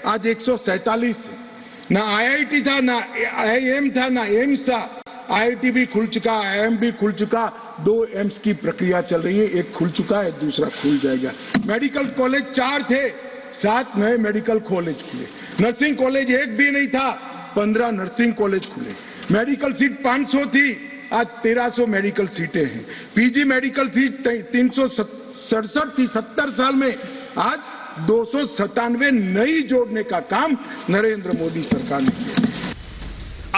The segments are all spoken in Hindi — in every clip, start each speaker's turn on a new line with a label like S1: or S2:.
S1: आज 147 है। ना IIT था, ना IIM था, ना एम्स था। IIT भी खुल चुका, IIM भी खुल चुका, 2 एम्स की प्रक्रिया चल रही है, एक खुल चुका है, दूसरा खुल जाएगा। मेडिकल कॉलेज 4 थे, 7 नए मेडिकल कॉलेज खुले। नर्सिंग कॉलेज 1 भी नहीं था, 15 नर्सिंग कॉलेज खुले। मेडिकल सीट 500 थी, आज 1300 मेडिकल सीटें हैं। PG मेडिकल सीट 367 थी 70 साल में, आज 297 नई जोड़ने का काम नरेंद्र मोदी सरकार ने किया।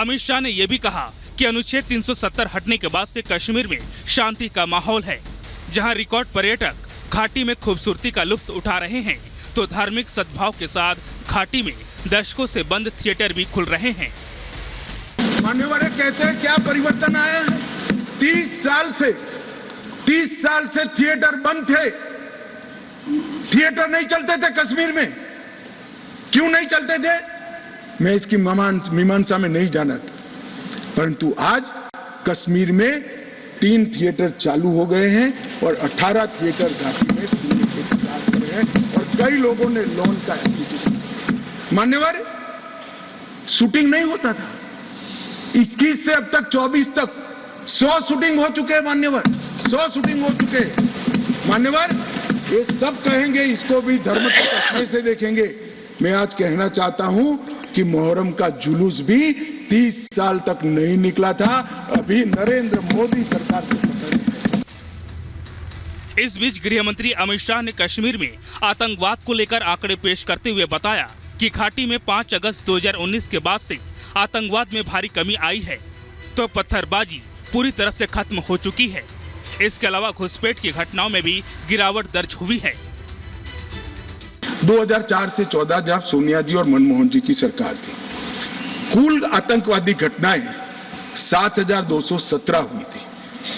S2: अमित शाह ने यह भी कहा कि अनुच्छेद 370 हटने के बाद से कश्मीर में शांति का माहौल है। जहां रिकॉर्ड पर्यटक घाटी में खूबसूरती का लुत्फ उठा रहे हैं, तो धार्मिक सद्भाव के साथ घाटी में दशकों से बंद थिएटर भी खुल रहे हैं।
S1: मान्यवर कहते हैं क्या परिवर्तन आया है? 30 साल से थिएटर बंद थे। थिएटर नहीं चलते थे कश्मीर में। क्यों नहीं चलते थे? मैं इसकी मीमांसा में नहीं जाना, परंतु आज कश्मीर में 3 थिएटर चालू हो गए हैं और 18 थिएटर घाटी में खुलने के इंतजार कर रहे हैं और कई लोगों ने लोन का एप्लीकेशन किया। मान्यवर, शूटिंग नहीं होता था। 21 से अब तक 24 तक 100 शूटिंग हो चुके हैं मान्यवर, 100 शूटिंग हो चुके हैं मान्यवर। ये सब कहेंगे, इसको भी धर्म के चश्मे से देखेंगे। मैं आज कहना चाहता हूं कि मुहर्रम का जुलूस भी 30 साल तक नहीं निकला था, अभी नरेंद्र मोदी सरकार के समय है।
S2: इस बीच गृह मंत्री अमित शाह ने कश्मीर में आतंकवाद को लेकर आंकड़े पेश करते हुए बताया कि घाटी में 5 अगस्त 2019 के बाद से आतंकवाद में भारी कमी आई है, तो पत्थरबाजी पूरी तरह से खत्म हो चुकी है। इसके अलावा घुसपैठ की घटनाओं में भी गिरावट दर्ज हुई है।
S1: 2004 से 14 जब सोनिया जी और मनमोहन जी की सरकार थी, कुल आतंकवादी घटनाएं 7,217 हुई थी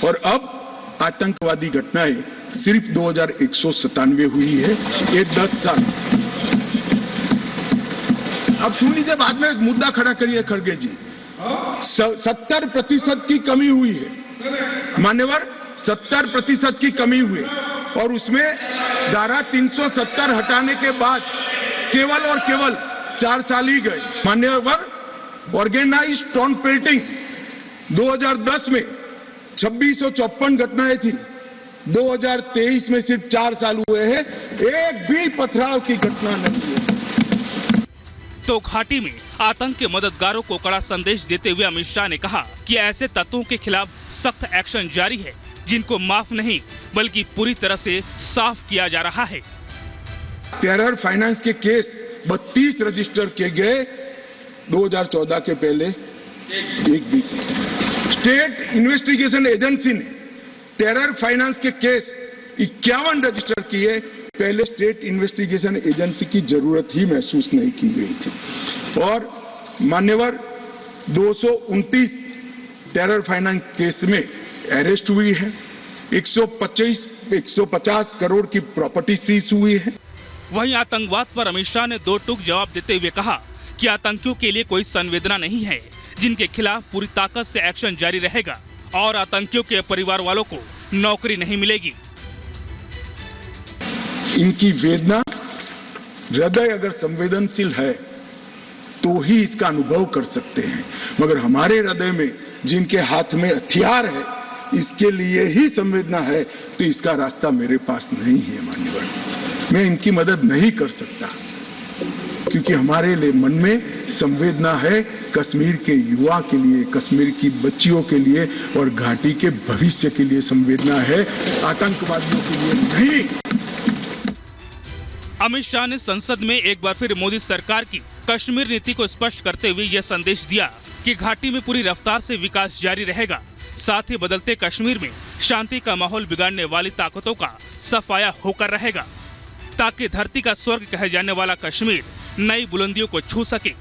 S1: और अब आतंकवादी घटनाएं सिर्फ 2,197 हुई है। ये 10 साल। अब सुन लीजिए, बाद में मुद्दा खड़ा करिए खड़गे जी। 70% की कमी हुई है मान्यवर, 70% की कमी हुई और उसमें धारा 370 हटाने के बाद केवल और केवल 4 साल ही गए मान्यवर। ऑर्गेनाइज्ड स्टोन पेल्टिंग 2010 में 2654 घटनाएं थी, 2023 में सिर्फ 4 साल हुए हैं, एक भी पथराव की घटना नहीं हुई।
S2: तो घाटी में आतंक के मददगारों को कड़ा संदेश देते हुए अमित शाह ने कहा कि ऐसे तत्वों के खिलाफ सख्त एक्शन जारी है, जिनको माफ नहीं बल्कि पूरी तरह से साफ किया जा रहा है।
S1: टेरर फाइनेंस के केस 32 रजिस्टर किए गए 2014 के पहले, एक भी केस। स्टेट इन्वेस्टिगेशन एजेंसी ने टेरर फाइनेंस के केस 51 रजिस्टर किए। पहले स्टेट इन्वेस्टिगेशन एजेंसी की जरूरत ही महसूस नहीं की गई थी। और मान्यवर 229 टेरर फाइनेंस केस में अरेस्ट हुई है, 150 करोड़ की प्रॉपर्टी सीज हुई है।
S2: वहीं आतंकवाद पर अमित शाह ने 2 टूक जवाब देते हुए कहा कि आतंकियों के लिए कोई संवेदना नहीं है, जिनके खिलाफ पूरी ताकत से एक्शन जारी रहेगा और आतंकियों के परिवार वालों को नौकरी नहीं मिलेगी।
S1: इनकी वेदना, हृदय अगर संवेदनशील है तो ही इसका अनुभव कर सकते हैं, मगर हमारे हृदय में जिनके हाथ में हथियार है, इसके लिए ही संवेदना है, तो इसका रास्ता मेरे पास नहीं है मान्यवर। मैं इनकी मदद नहीं कर सकता, क्योंकि हमारे लिए मन में संवेदना है कश्मीर के युवा के लिए, कश्मीर की बच्चियों के लिए और घाटी के भविष्य के लिए संवेदना है, आतंकवादियों के लिए नहीं।
S2: अमित शाह ने संसद में एक बार फिर मोदी सरकार की कश्मीर नीति को स्पष्ट करते हुए यह संदेश दिया कि घाटी में पूरी रफ्तार से विकास जारी रहेगा, साथ ही बदलते कश्मीर में शांति का माहौल बिगाड़ने वाली ताकतों का सफाया होकर रहेगा, ताकि धरती का स्वर्ग कहे जाने वाला कश्मीर नई बुलंदियों को छू सके।